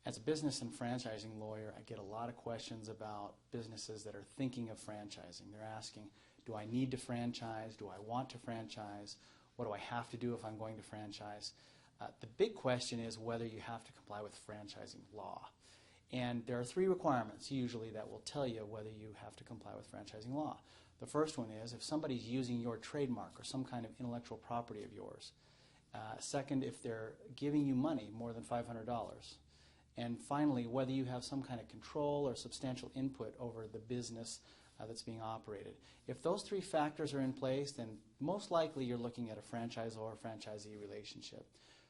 As a business and franchising lawyer, I get a lot of questions about businesses that are thinking of franchising. They're asking, do I need to franchise? Do I want to franchise? What do I have to do if I'm going to franchise? The big question is whether you have to comply with franchising law. And there are 3 requirements usually that will tell you whether you have to comply with franchising law. The first one is if somebody's using your trademark or some kind of intellectual property of yours. Second, if they're giving you money, more than $500. And finally, whether you have some kind of control or substantial input over the business that's being operated. If those 3 factors are in place, then most likely you're looking at a franchisor-franchisee relationship.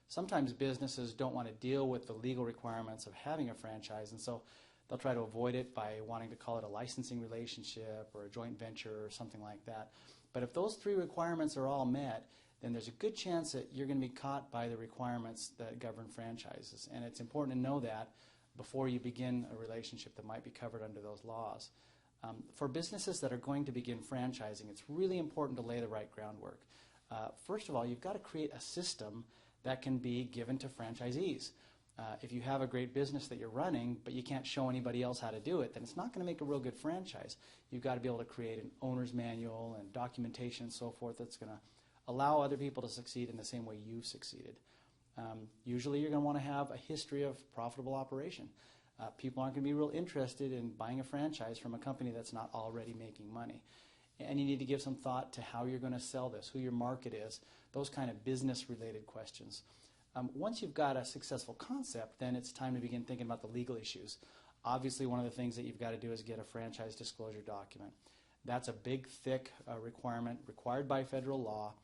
Sometimes businesses don't want to deal with the legal requirements of having a franchise, and so they'll try to avoid it by wanting to call it a licensing relationship or a joint venture or something like that. But if those 3 requirements are all met, then there's a good chance that you're going to be caught by the requirements that govern franchises. And it's important to know that before you begin a relationship that might be covered under those laws. For businesses that are going to begin franchising, it's really important to lay the right groundwork. First of all, you've got to create a system that can be given to franchisees. If you have a great business that you're running, but you can't show anybody else how to do it, then it's not going to make a real good franchise. You've got to be able to create an owner's manual and documentation and so forth that's going to allow other people to succeed in the same way you've succeeded. Usually you're going to want to have a history of profitable operation. People aren't going to be real interested in buying a franchise from a company that's not already making money. And you need to give some thought to how you're going to sell this, who your market is, those kind of business-related questions. Once you've got a successful concept, then it's time to begin thinking about the legal issues. Obviously, one of the things that you've got to do is get a franchise disclosure document. That's a big, thick requirement required by federal law,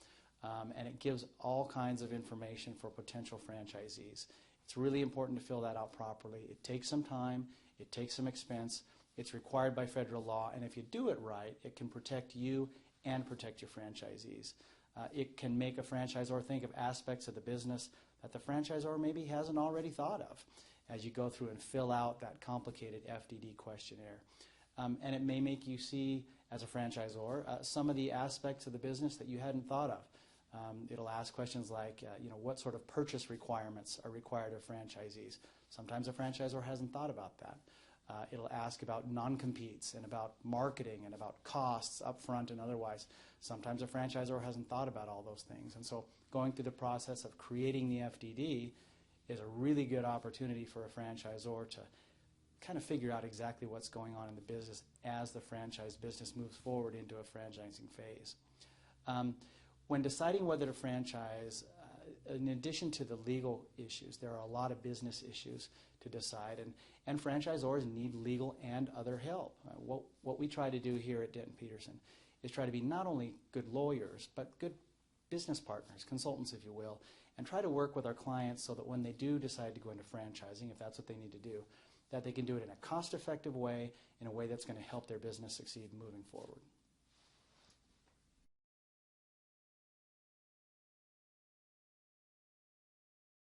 and it gives all kinds of information for potential franchisees. It's really important to fill that out properly. It takes some time. It takes some expense. It's required by federal law, and if you do it right, it can protect you and protect your franchisees. It can make a franchisor think of aspects of the business that the franchisor maybe hasn't already thought of as you go through and fill out that complicated FDD questionnaire. And it may make you see, as a franchisor, some of the aspects of the business that you hadn't thought of. It'll ask questions like, what sort of purchase requirements are required of franchisees? Sometimes a franchisor hasn't thought about that. It'll ask about non-competes and about marketing and about costs up front and otherwise. Sometimes a franchisor hasn't thought about all those things. And so going through the process of creating the FDD is a really good opportunity for a franchisor to kind of figure out exactly what's going on in the business as the franchise business moves forward into a franchising phase. When deciding whether to franchise, in addition to the legal issues, there are a lot of business issues to decide, and franchisors need legal and other help. What we try to do here at Denton Peterson is try to be not only good lawyers, but good business partners, consultants if you will, and try to work with our clients so that when they do decide to go into franchising, if that's what they need to do, that they can do it in a cost-effective way, in a way that's going to help their business succeed moving forward.